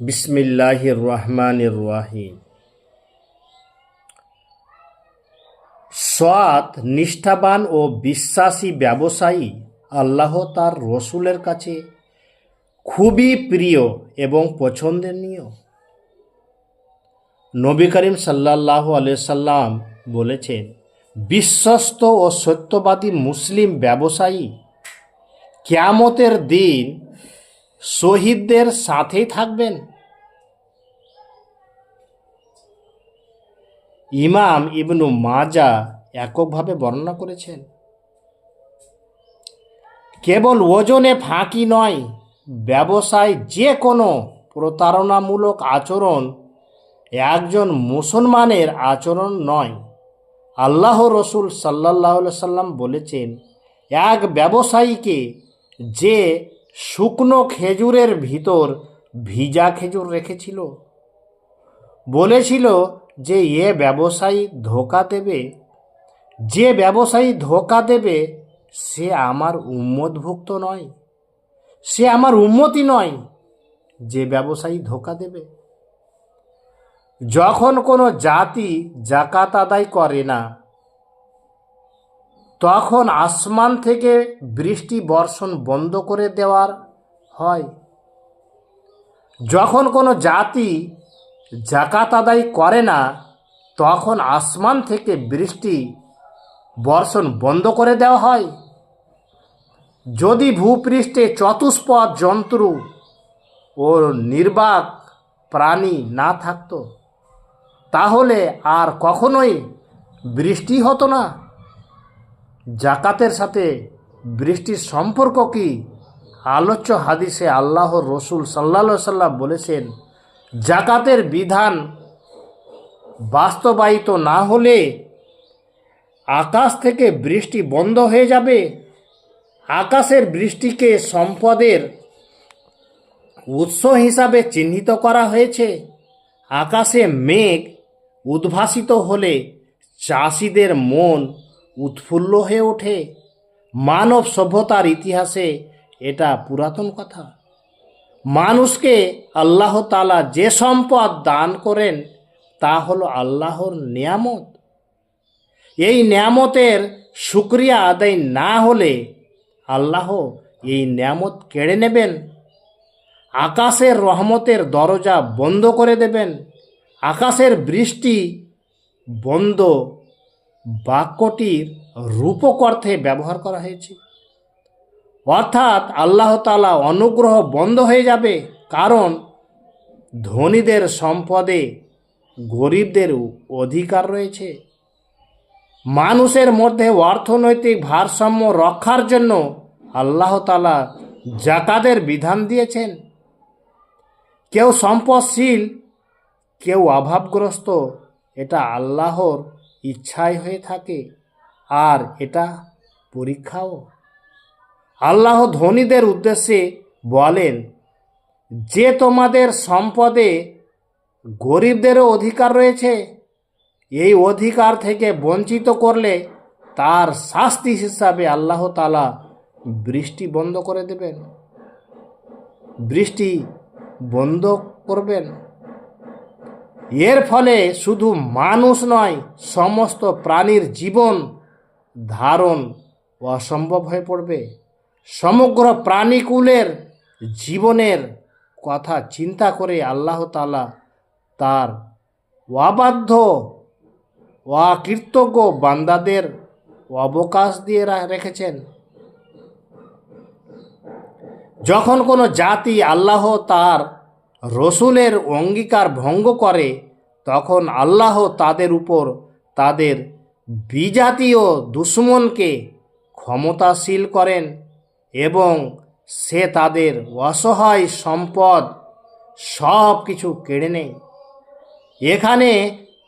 বিসমিল্লাহির রহমানির রহিম। সৎ, নিষ্ঠাবান ও বিশ্বাসী ব্যবসায়ী আল্লাহ তার রসুলের কাছে খুবই প্রিয় এবং পছন্দনীয়। নবী করিম সাল্লাল্লাহু আলাইহি সাল্লাম বলেছেন, বিশ্বস্ত ও সত্যবাদী মুসলিম ব্যবসায়ী কিয়ামতের দিন শহীদদের সাথেই থাকবেন। ইমাম ইবনু মাজা এককভাবে বর্ণনা করেছেন। কেবল ওজনে ফাঁকি নয়, ব্যবসায় যে কোনো প্রতারণামূলক আচরণ একজন মুসলমানের আচরণ নয়। আল্লাহ রসুল সাল্লাল্লাহু আলাইহি সাল্লাম বলেছেন, এক ব্যবসায়ীকে যে শুকনো খেজুরের ভিতর ভিজা খেজুর রেখেছিল, বলেছিল যে যে ব্যবসায়ী ধোঁকা দেবে সে আমার উম্মতভুক্ত নয়, সে আমার উম্মতি নয়। যে ব্যবসায়ী ধোঁকা দেবে। যখন কোনো জাতি যাকাত আদায় করে না, তখন আসমান থেকে বৃষ্টি বর্ষণ বন্ধ করে দেওয়ার হয়। যখন কোনো জাতি যাকাত আদায় করে না, তখন আসমান থেকে বৃষ্টি বর্ষণ বন্ধ করে দেওয়া হয়। যদি ভূপৃষ্ঠে চতুষ্পদ জন্তু ও নির্বাক প্রাণী না থাকত, তাহলে আর কখনোই বৃষ্টি হতো না। যাকাতের সাথে বৃষ্টির সম্পর্ক কি? আলোচ্য হাদিসে আল্লাহর রসুল সাল্লাল্লাহু আলাইহি সাল্লাম বলেছেন, যাকাতের বিধান বাস্তবায়িত না হলে আকাশ থেকে বৃষ্টি বন্ধ হয়ে যাবে। আকাশের বৃষ্টিকে সম্পদের উৎস হিসাবে চিহ্নিত করা হয়েছে। আকাশে মেঘ উদ্ভাসিত হলে চাষিদের মন উৎফুল্ল হয়ে ওঠে। মানব সভ্যতার ইতিহাসে এটা পুরাতন কথা। মানুষকে আল্লাহ তাআলা যে সম্পদ দান করেন তা হলো আল্লাহর নিয়ামত। এই নিয়ামতের শুকরিয়া আদায় না হলে আল্লাহ এই নিয়ামত কেড়ে নেবেন। আকাশের রহমতের দরজা বন্ধ করে দেবেন। আকাশের বৃষ্টি বন্ধ বাক্যটির রূপক অর্থে ব্যবহার করা হয়েছে। অর্থাৎ আল্লাহ তাআলা অনুগ্রহ বন্ধ হয়ে যাবে, কারণ ধনীদের সম্পদে গরিবদের অধিকার রয়েছে। মানুষের মধ্যে অর্থনৈতিক ভারসাম্য রক্ষার জন্য আল্লাহ তাআলা যাকাতের বিধান দিয়েছেন। কেউ সম্পদশীল, কেউ অভাবগ্রস্ত, এটা আল্লাহর ইচ্ছায় হয়ে থাকে, আর এটা পরীক্ষাও। আল্লাহ ধনীদের উদ্দেশ্যে বলেন যে তোমাদের সম্পদে গরিবদেরও অধিকার রয়েছে। এই অধিকার থেকে বঞ্চিত করলে তার শাস্তি হিসাবে আল্লাহ তাআলা বৃষ্টি বন্ধ করে দেবেন, বৃষ্টি বন্ধ করবেন। এর ফলে শুধু মানুষ নয়, সমস্ত প্রাণীর জীবন ধারণ অসম্ভব হয়ে পড়বে। সমগ্র প্রাণীকুলের জীবনের কথা চিন্তা করে আল্লাহ তাআলা তার অবাধ্য অকৃতজ্ঞ বান্দাদের অবকাশ দিয়ে রেখেছেন। যখন কোনো জাতি আল্লাহ তার রসুলের অঙ্গীকার ভঙ্গ করে, তখন আল্লাহ তাদের উপর তাদের বিজাতীয় দুশমনকে ক্ষমতাশীল করেন এবং সে তাদের অসহায় সম্পদ সব কিছু কেড়ে নেয়। এখানে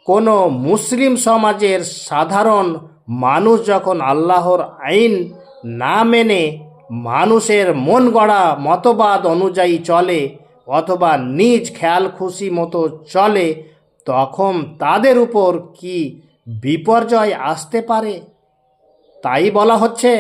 কোনো মুসলিম সমাজের সাধারণ মানুষ যখন আল্লাহর আইন না মেনে মানুষের মন গড়া মতবাদ অনুযায়ী চলে অথবা নিজ খেয়াল খুশি মতো চলে, তখন তাদের উপর কি বিপর্যয় আসতে পারে তাই বলা হচ্ছে।